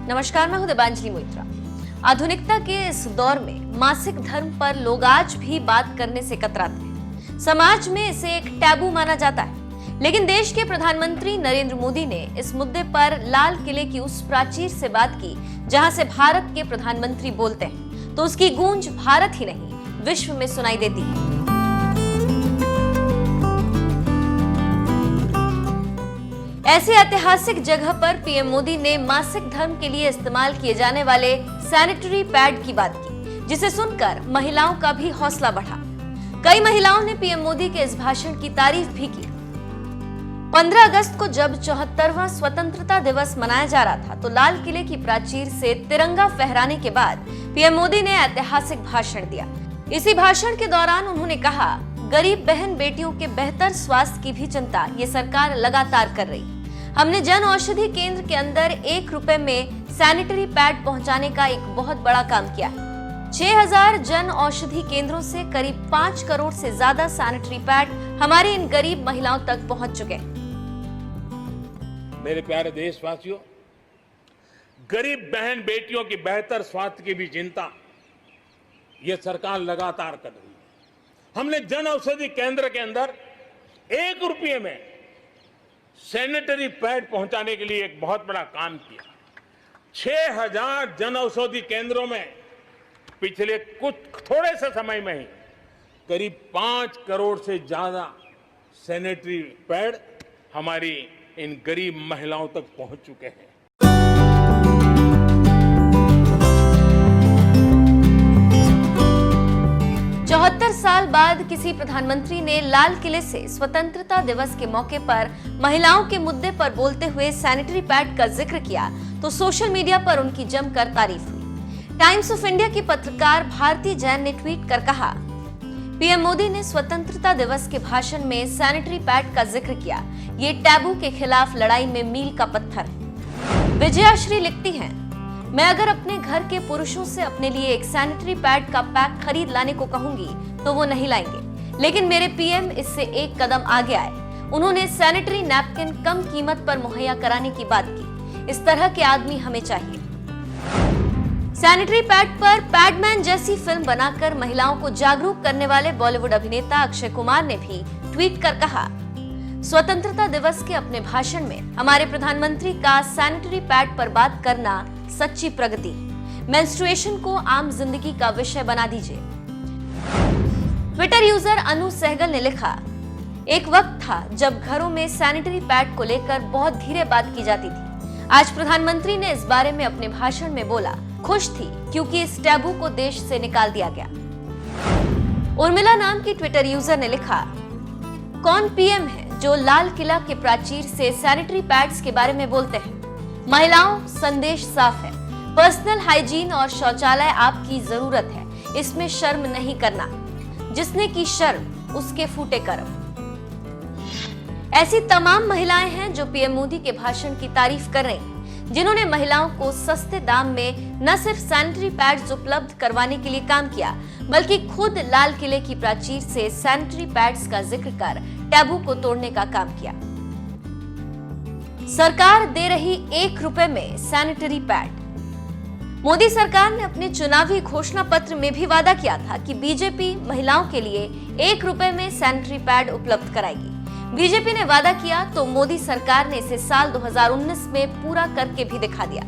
नमस्कार, मैं हूं दिबांजलि मोइत्रा। आधुनिकता के इस दौर में मासिक धर्म पर लोग आज भी बात करने से कतराते हैं। समाज में इसे एक टैबू माना जाता है, लेकिन देश के प्रधानमंत्री नरेंद्र मोदी ने इस मुद्दे पर लाल किले की उस प्राचीर से बात की जहां से भारत के प्रधानमंत्री बोलते हैं तो उसकी गूंज भारत ही नहीं विश्व में सुनाई देती है। ऐसी ऐतिहासिक जगह पर पीएम मोदी ने मासिक धर्म के लिए इस्तेमाल किए जाने वाले सैनिटरी पैड की बात की, जिसे सुनकर महिलाओं का भी हौसला बढ़ा। कई महिलाओं ने पीएम मोदी के इस भाषण की तारीफ भी की। 15 अगस्त को जब 74वां स्वतंत्रता दिवस मनाया जा रहा था तो लाल किले की प्राचीर से तिरंगा फहराने के बाद पीएम मोदी ने ऐतिहासिक भाषण दिया। इसी भाषण के दौरान उन्होंने कहा, गरीब बहन बेटियों के बेहतर स्वास्थ्य की भी चिंता ये सरकार लगातार कर रही है। हमने जन औषधि केंद्र के अंदर 1 रुपए में सैनिटरी पैड पहुंचाने का एक बहुत बड़ा काम किया है। 6000 जन औषधि केंद्रों से करीब 5 करोड़ से ज्यादा सैनिटरी पैड हमारी इन गरीब महिलाओं तक पहुंच चुके हैं। मेरे प्यारे देशवासियों, गरीब बहन बेटियों की बेहतर स्वास्थ्य की भी चिंता ये सरकार लगातार कर रही है। हमने जन औषधि केंद्र के अंदर 1 रुपये में सैनिटरी पैड पहुंचाने के लिए एक बहुत बड़ा काम किया। 6000 जन औषधि केंद्रों में पिछले थोड़े से समय में ही करीब 5 करोड़ से ज्यादा सैनिटरी पैड हमारी इन गरीब महिलाओं तक पहुंच चुके हैं। साल बाद किसी प्रधानमंत्री ने लाल किले से स्वतंत्रता दिवस के मौके पर महिलाओं के मुद्दे पर बोलते हुए सैनिटरी पैड का जिक्र किया तो सोशल मीडिया पर उनकी जमकर तारीफ हुई। टाइम्स ऑफ इंडिया की पत्रकार भारती जैन ने ट्वीट कर कहा, पीएम मोदी ने स्वतंत्रता दिवस के भाषण में सैनिटरी पैड का जिक्र किया। ये टैबू के खिलाफ लड़ाई में मील का पत्थर है। विजयाश्री लिखती हैं, मैं अगर अपने घर के पुरुषों से अपने लिए एक सैनिटरी पैड का पैक खरीद लाने को कहूंगी तो वो नहीं लाएंगे, लेकिन मेरे पीएम इससे एक कदम आगे आए। उन्होंने सैनिटरी नैपकिन कम कीमत पर मुहैया कराने की बात की। इस तरह के आदमी हमें चाहिए। सैनिटरी पैड पर पैडमैन जैसी फिल्म बनाकर महिलाओं को जागरूक करने वाले बॉलीवुड अभिनेता अक्षय कुमार ने भी ट्वीट कर कहा, स्वतंत्रता दिवस के अपने भाषण में हमारे प्रधानमंत्री का सैनिटरी पैड पर बात करना सच्ची प्रगति। मेंस्ट्रुएशन को आम जिंदगी का विषय बना दीजिए। ट्विटर यूजर अनु सहगल ने लिखा, एक वक्त था जब घरों में सैनिटरी पैड को लेकर बहुत धीरे बात की जाती थी। आज प्रधानमंत्री ने इस बारे में अपने भाषण में बोला। खुश थी क्योंकि इस टैबू को देश से निकाल दिया गया। उर्मिला नाम की ट्विटर यूजर ने लिखा, कौन पीएम है जो लाल किला के प्राचीर से सैनिटरी पैड्स के बारे में बोलते हैं। महिलाओं, संदेश साफ है, पर्सनल हाइजीन और शौचालय आपकी जरूरत है, इसमें शर्म नहीं करना। जिसने की शर्म उसके फूटे कर्म। ऐसी तमाम महिलाएं हैं जो पीएम मोदी के भाषण की तारीफ कर रही हैं, जिन्होंने महिलाओं को सस्ते दाम में न सिर्फ सैनिटरी पैड्स उपलब्ध करवाने के लिए काम किया, बल्कि खुद लाल किले की प्राचीर से सैनिटरी पैड्स का जिक्र कर टैबू को तोड़ने का काम किया। सरकार दे रही 1 रुपए में सैनिटरी पैड। मोदी सरकार ने अपने चुनावी घोषणा पत्र में भी वादा किया था कि बीजेपी महिलाओं के लिए 1 रुपए में सैनिटरी पैड उपलब्ध कराएगी। बीजेपी ने वादा किया तो मोदी सरकार ने इसे साल 2019 में पूरा करके भी दिखा दिया।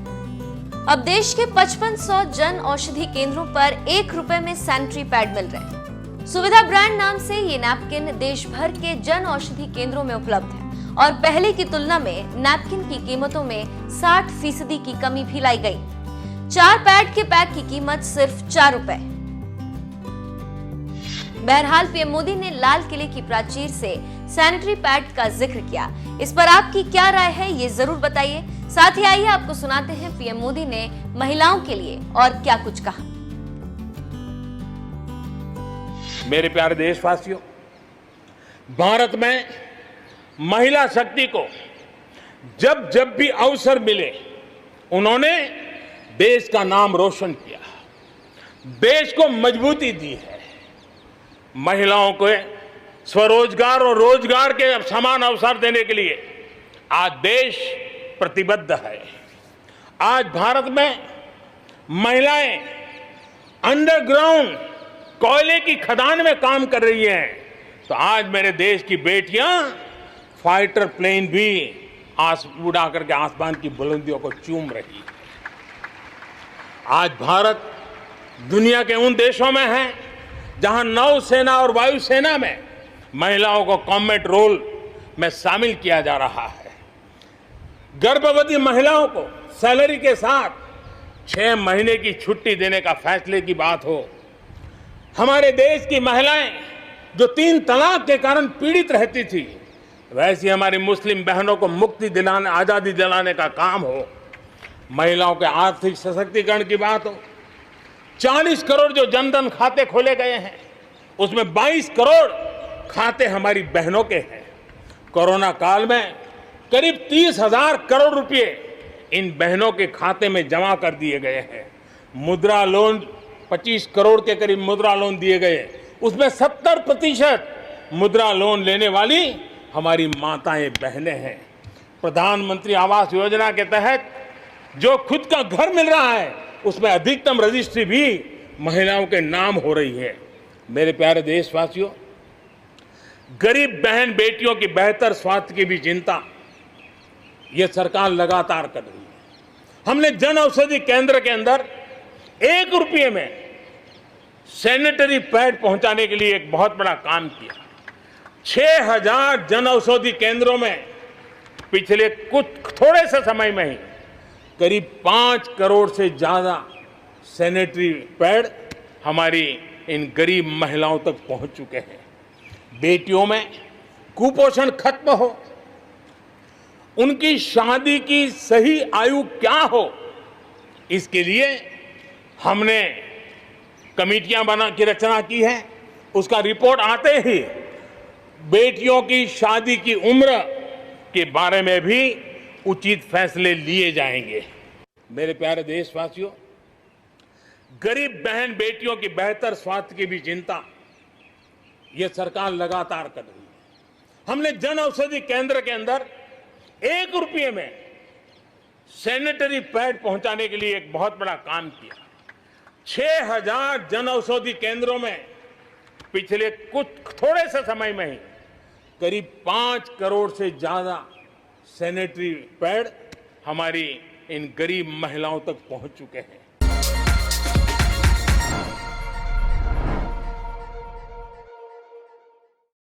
अब देश के 5500 जन औषधि केंद्रों पर 1 रुपए में सैनिटरी पैड मिल रहे हैं। सुविधा ब्रांड नाम से ये नैपकिन देश भर के जन औषधि केंद्रों में उपलब्ध है और पहले की तुलना में नैपकिन की कीमतों में 60% की कमी भी लाई गई। 4 पैड के पैक की कीमत सिर्फ 4 रुपए। बहरहाल पीएम मोदी ने लाल किले की प्राचीर से सैनिटरी पैड का जिक्र किया। इस पर आपकी क्या राय है ये जरूर बताइए। साथ ही आइए आपको सुनाते हैं पीएम मोदी ने महिलाओं के लिए और क्या कुछ कहा। मेरे प्यारे देशवासियों, भारत में महिला शक्ति को जब जब भी अवसर मिले उन्होंने देश का नाम रोशन किया, देश को मजबूती दी है। महिलाओं को स्वरोजगार और रोजगार के समान अवसर देने के लिए आज देश प्रतिबद्ध है। आज भारत में महिलाएं अंडरग्राउंड कोयले की खदान में काम कर रही हैं, तो आज मेरे देश की बेटियां फाइटर प्लेन भी उड़ा करके आसमान की बुलंदियों को चूम रही है। आज भारत दुनिया के उन देशों में है जहां नौसेना और वायुसेना में महिलाओं को कॉम्बैट रोल में शामिल किया जा रहा है। गर्भवती महिलाओं को सैलरी के साथ 6 महीने की छुट्टी देने का फैसले की बात हो, हमारे देश की महिलाएं जो 3 तलाक के कारण पीड़ित रहती थी, वैसी हमारी मुस्लिम बहनों को मुक्ति दिलाने, आजादी दिलाने का काम हो, महिलाओं के आर्थिक सशक्तिकरण की बात हो। 40 करोड़ जो जनधन खाते खोले गए हैं, उसमें 22 करोड़ खाते हमारी बहनों के हैं। कोरोना काल में करीब 30,000 करोड़ रुपए इन बहनों के खाते में जमा कर दिए गए हैं। मुद्रा लोन 25 करोड़ के करीब मुद्रा लोन दिए गए, उसमें 70% मुद्रा लोन लेने वाली हमारी माताएं बहनें हैं। प्रधानमंत्री आवास योजना के तहत जो खुद का घर मिल रहा है, उसमें अधिकतम रजिस्ट्री भी महिलाओं के नाम हो रही है। मेरे प्यारे देशवासियों, गरीब बहन बेटियों की बेहतर स्वास्थ्य की भी चिंता ये सरकार लगातार कर रही है। हमने जन औषधि केंद्र के अंदर 1 रुपये में सैनिटरी पैड पहुंचाने के लिए एक बहुत बड़ा काम किया। 6,000 जन औषधि केंद्रों में पिछले थोड़े से समय में ही करीब 5 करोड़ से ज्यादा सैनिटरी पैड हमारी इन गरीब महिलाओं तक पहुंच चुके हैं। बेटियों में कुपोषण खत्म हो, उनकी शादी की सही आयु क्या हो, इसके लिए हमने कमेटियां की रचना की है। उसका रिपोर्ट आते ही बेटियों की शादी की उम्र के बारे में भी उचित फैसले लिए जाएंगे। मेरे प्यारे देशवासियों, गरीब बहन बेटियों की बेहतर स्वास्थ्य की भी चिंता ये सरकार लगातार कर रही है। हमने जन औषधि केंद्र के अंदर 1 रुपये में सैनिटरी पैड पहुंचाने के लिए एक बहुत बड़ा काम किया। 6,000 जन औषधि केंद्रों में पिछले थोड़े से समय में ही करीब 5 करोड़ से ज्यादा सैनिटरी पैड हमारी इन गरीब महिलाओं तक पहुंच चुके हैं।